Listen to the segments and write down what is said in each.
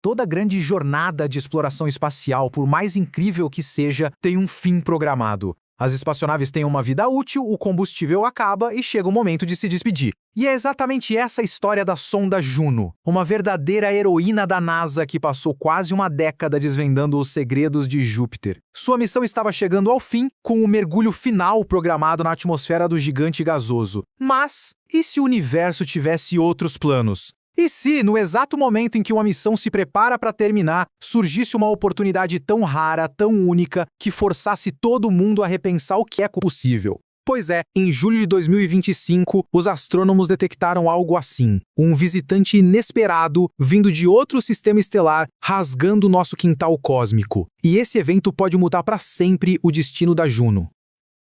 Toda grande jornada de exploração espacial, por mais incrível que seja, tem um fim programado. As espaçonaves têm uma vida útil, o combustível acaba e chega o momento de se despedir. E é exatamente essa a história da sonda Juno, uma verdadeira heroína da NASA que passou quase uma década desvendando os segredos de Júpiter. Sua missão estava chegando ao fim, com o mergulho final programado na atmosfera do gigante gasoso. Mas, e se o universo tivesse outros planos? E se, no exato momento em que uma missão se prepara para terminar, surgisse uma oportunidade tão rara, tão única, que forçasse todo mundo a repensar o que é possível? Pois é, em julho de 2025, os astrônomos detectaram algo assim, um visitante inesperado vindo de outro sistema estelar rasgando nosso quintal cósmico. E esse evento pode mudar para sempre o destino da Juno.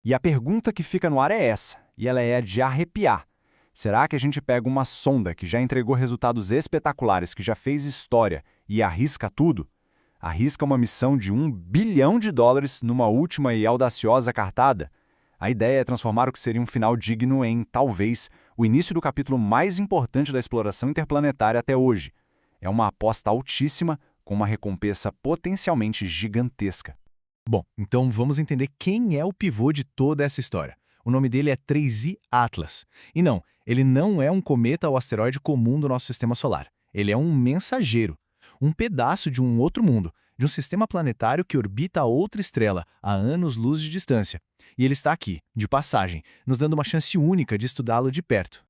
E a pergunta que fica no ar é essa, e ela é de arrepiar. Será que a gente pega uma sonda que já entregou resultados espetaculares, que já fez história, e arrisca tudo? Arrisca uma missão de US$ 1 bilhão numa última e audaciosa cartada? A ideia é transformar o que seria um final digno em, talvez, o início do capítulo mais importante da exploração interplanetária até hoje. É uma aposta altíssima, com uma recompensa potencialmente gigantesca. Bom, então vamos entender quem é o pivô de toda essa história. O nome dele é 3I Atlas. E não, ele não é um cometa ou asteroide comum do nosso sistema solar. Ele é um mensageiro, um pedaço de um outro mundo, de um sistema planetário que orbita outra estrela a anos-luz de distância. E ele está aqui, de passagem, nos dando uma chance única de estudá-lo de perto.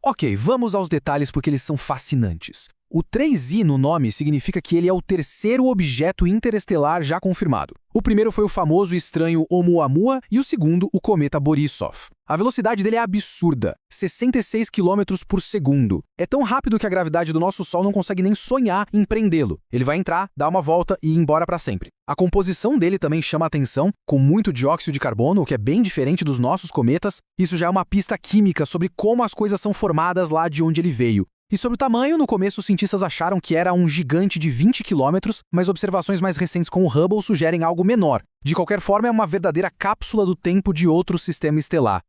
Ok, vamos aos detalhes porque eles são fascinantes. O 3I no nome significa que ele é o terceiro objeto interestelar já confirmado. O primeiro foi o famoso e estranho Oumuamua e o segundo, o cometa Borisov. A velocidade dele é absurda, 66 km por segundo. É tão rápido que a gravidade do nosso Sol não consegue nem sonhar em prendê-lo. Ele vai entrar, dar uma volta e ir embora para sempre. A composição dele também chama a atenção, com muito dióxido de carbono, o que é bem diferente dos nossos cometas. Isso já é uma pista química sobre como as coisas são formadas lá de onde ele veio. E sobre o tamanho, no começo os cientistas acharam que era um gigante de 20 km, mas observações mais recentes com o Hubble sugerem algo menor. De qualquer forma, é uma verdadeira cápsula do tempo de outro sistema estelar.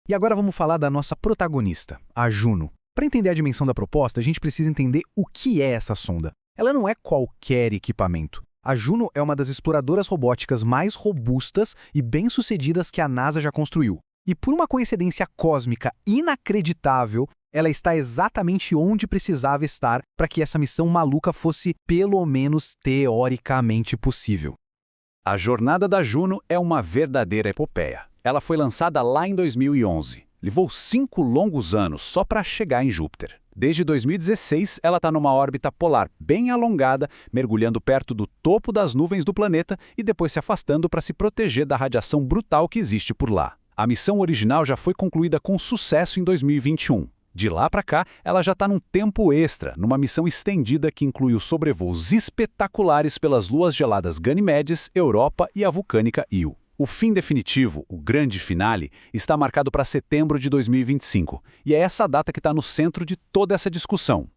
E agora vamos falar da nossa protagonista, a Juno. Para entender a dimensão da proposta, a gente precisa entender o que é essa sonda. Ela não é qualquer equipamento. A Juno é uma das exploradoras robóticas mais robustas e bem-sucedidas que a NASA já construiu. E por uma coincidência cósmica inacreditável, ela está exatamente onde precisava estar para que essa missão maluca fosse pelo menos teoricamente possível. A jornada da Juno é uma verdadeira epopeia. Ela foi lançada lá em 2011. Levou 5 longos anos só para chegar em Júpiter. Desde 2016, ela está numa órbita polar bem alongada, mergulhando perto do topo das nuvens do planeta e depois se afastando para se proteger da radiação brutal que existe por lá. A missão original já foi concluída com sucesso em 2021. De lá para cá, ela já está num tempo extra, numa missão estendida que inclui os sobrevoos espetaculares pelas luas geladas Ganymedes, Europa e a vulcânica Io. O fim definitivo, o grande finale, está marcado para setembro de 2025, e é essa data que está no centro de toda essa discussão.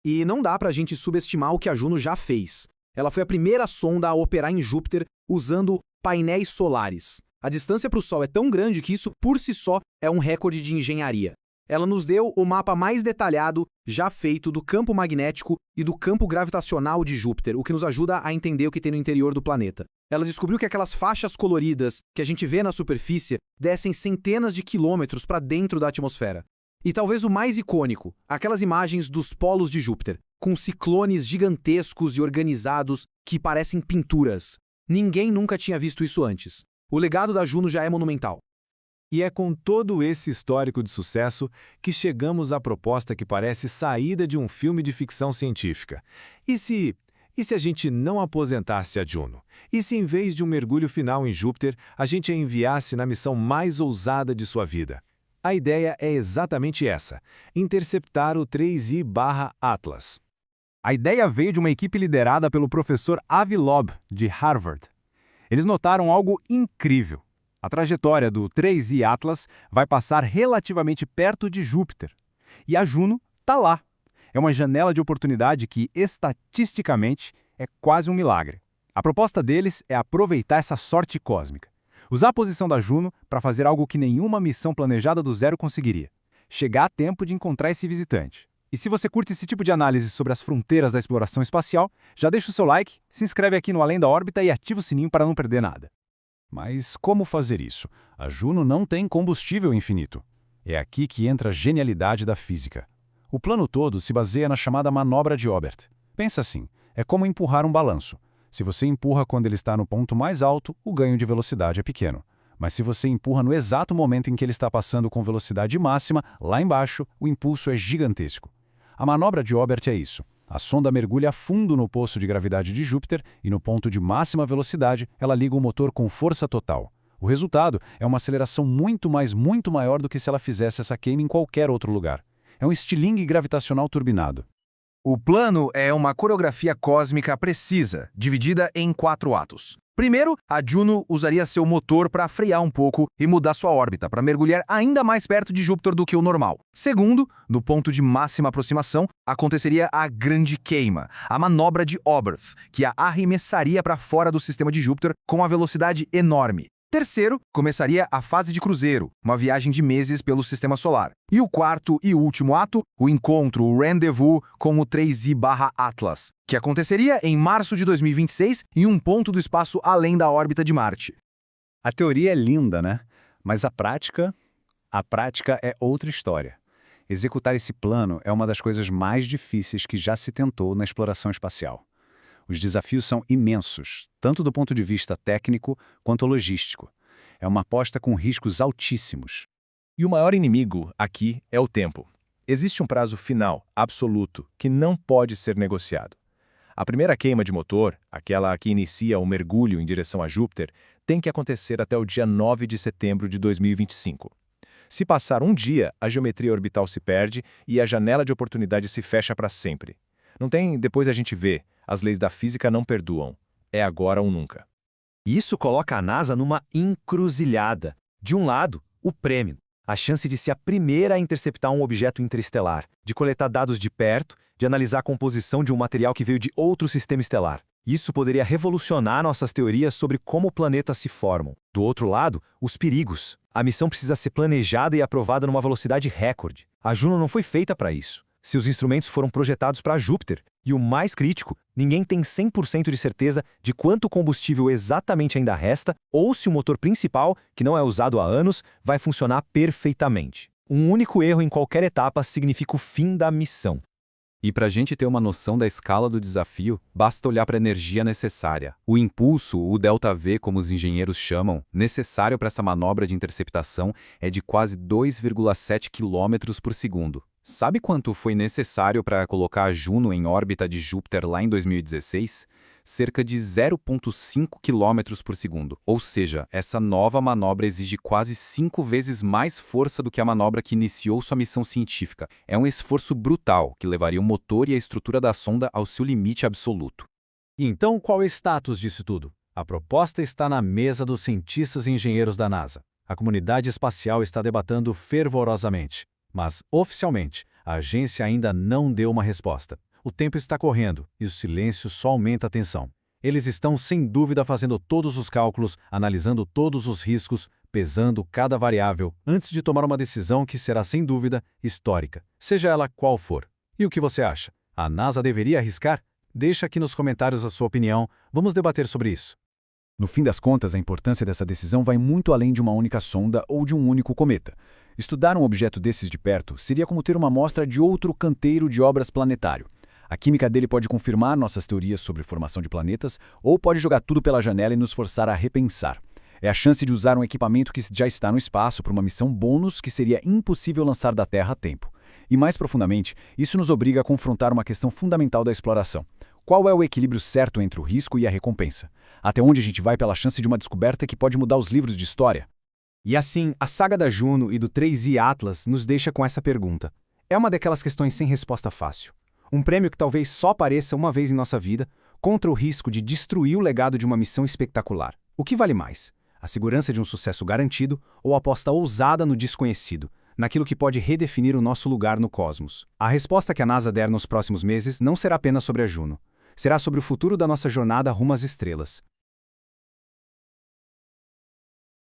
E não dá para a gente subestimar o que a Juno já fez. Ela foi a primeira sonda a operar em Júpiter usando painéis solares. A distância para o Sol é tão grande que isso, por si só, é um recorde de engenharia. Ela nos deu o mapa mais detalhado já feito do campo magnético e do campo gravitacional de Júpiter, o que nos ajuda a entender o que tem no interior do planeta. Ela descobriu que aquelas faixas coloridas que a gente vê na superfície descem centenas de quilômetros para dentro da atmosfera. E talvez o mais icônico, aquelas imagens dos polos de Júpiter, com ciclones gigantescos e organizados que parecem pinturas. Ninguém nunca tinha visto isso antes. O legado da Juno já é monumental. E é com todo esse histórico de sucesso que chegamos à proposta que parece saída de um filme de ficção científica. E se a gente não aposentasse a Juno? E se em vez de um mergulho final em Júpiter, a gente a enviasse na missão mais ousada de sua vida? A ideia é exatamente essa: interceptar o 3I/Atlas. A ideia veio de uma equipe liderada pelo professor Avi Loeb, de Harvard. Eles notaram algo incrível. A trajetória do 3I Atlas vai passar relativamente perto de Júpiter. E a Juno está lá. É uma janela de oportunidade que, estatisticamente, é quase um milagre. A proposta deles é aproveitar essa sorte cósmica. Usar a posição da Juno para fazer algo que nenhuma missão planejada do zero conseguiria. Chegar a tempo de encontrar esse visitante. E se você curte esse tipo de análise sobre as fronteiras da exploração espacial, já deixa o seu like, se inscreve aqui no Além da Órbita e ativa o sininho para não perder nada. Mas como fazer isso? A Juno não tem combustível infinito. É aqui que entra a genialidade da física. O plano todo se baseia na chamada manobra de Oberth. Pensa assim, é como empurrar um balanço. Se você empurra quando ele está no ponto mais alto, o ganho de velocidade é pequeno. Mas se você empurra no exato momento em que ele está passando com velocidade máxima, lá embaixo, o impulso é gigantesco. A manobra de Oberth é isso. A sonda mergulha a fundo no poço de gravidade de Júpiter e no ponto de máxima velocidade, ela liga o motor com força total. O resultado é uma aceleração muito maior do que se ela fizesse essa queima em qualquer outro lugar. É um estilingue gravitacional turbinado. O plano é uma coreografia cósmica precisa, dividida em 4 atos. Primeiro, a Juno usaria seu motor para frear um pouco e mudar sua órbita, para mergulhar ainda mais perto de Júpiter do que o normal. Segundo, no ponto de máxima aproximação, aconteceria a grande queima, a manobra de Oberth, que a arremessaria para fora do sistema de Júpiter com uma velocidade enorme. Terceiro, começaria a fase de cruzeiro, uma viagem de meses pelo sistema solar. E o quarto e último ato, o encontro, o rendezvous com o 3I/Atlas, que aconteceria em março de 2026 em um ponto do espaço além da órbita de Marte. A teoria é linda, né? Mas a prática é outra história. Executar esse plano é uma das coisas mais difíceis que já se tentou na exploração espacial. Os desafios são imensos, tanto do ponto de vista técnico quanto logístico. É uma aposta com riscos altíssimos. E o maior inimigo aqui é o tempo. Existe um prazo final, absoluto, que não pode ser negociado. A primeira queima de motor, aquela que inicia o mergulho em direção a Júpiter, tem que acontecer até o dia 9 de setembro de 2025. Se passar um dia, a geometria orbital se perde e a janela de oportunidade se fecha para sempre. Não tem depois a gente vê. As leis da física não perdoam. É agora ou nunca. Isso coloca a NASA numa encruzilhada. De um lado, o prêmio, a chance de ser a primeira a interceptar um objeto interestelar, de coletar dados de perto, de analisar a composição de um material que veio de outro sistema estelar. Isso poderia revolucionar nossas teorias sobre como planetas se formam. Do outro lado, os perigos. A missão precisa ser planejada e aprovada numa velocidade recorde. A Juno não foi feita para isso. Seus instrumentos foram projetados para Júpiter. E o mais crítico, ninguém tem 100% de certeza de quanto combustível exatamente ainda resta ou se o motor principal, que não é usado há anos, vai funcionar perfeitamente. Um único erro em qualquer etapa significa o fim da missão. E para a gente ter uma noção da escala do desafio, basta olhar para a energia necessária. O impulso, o ΔV, como os engenheiros chamam, necessário para essa manobra de interceptação é de quase 2,7 km por segundo. Sabe quanto foi necessário para colocar a Juno em órbita de Júpiter lá em 2016? Cerca de 0,5 km por segundo. Ou seja, essa nova manobra exige quase 5 vezes mais força do que a manobra que iniciou sua missão científica. É um esforço brutal que levaria o motor e a estrutura da sonda ao seu limite absoluto. E então, qual é o status disso tudo? A proposta está na mesa dos cientistas e engenheiros da NASA. A comunidade espacial está debatendo fervorosamente. Mas, oficialmente, a agência ainda não deu uma resposta. O tempo está correndo e o silêncio só aumenta a tensão. Eles estão, sem dúvida, fazendo todos os cálculos, analisando todos os riscos, pesando cada variável, antes de tomar uma decisão que será, sem dúvida, histórica, seja ela qual for. E o que você acha? A NASA deveria arriscar? Deixa aqui nos comentários a sua opinião. Vamos debater sobre isso. No fim das contas, a importância dessa decisão vai muito além de uma única sonda ou de um único cometa. Estudar um objeto desses de perto seria como ter uma amostra de outro canteiro de obras planetário. A química dele pode confirmar nossas teorias sobre formação de planetas ou pode jogar tudo pela janela e nos forçar a repensar. É a chance de usar um equipamento que já está no espaço para uma missão bônus que seria impossível lançar da Terra a tempo. E mais profundamente, isso nos obriga a confrontar uma questão fundamental da exploração. Qual é o equilíbrio certo entre o risco e a recompensa? Até onde a gente vai pela chance de uma descoberta que pode mudar os livros de história? E assim, a saga da Juno e do 3I/Atlas nos deixa com essa pergunta. É uma daquelas questões sem resposta fácil. Um prêmio que talvez só apareça uma vez em nossa vida, contra o risco de destruir o legado de uma missão espetacular. O que vale mais? A segurança de um sucesso garantido ou a aposta ousada no desconhecido, naquilo que pode redefinir o nosso lugar no cosmos? A resposta que a NASA der nos próximos meses não será apenas sobre a Juno. Será sobre o futuro da nossa jornada rumo às estrelas.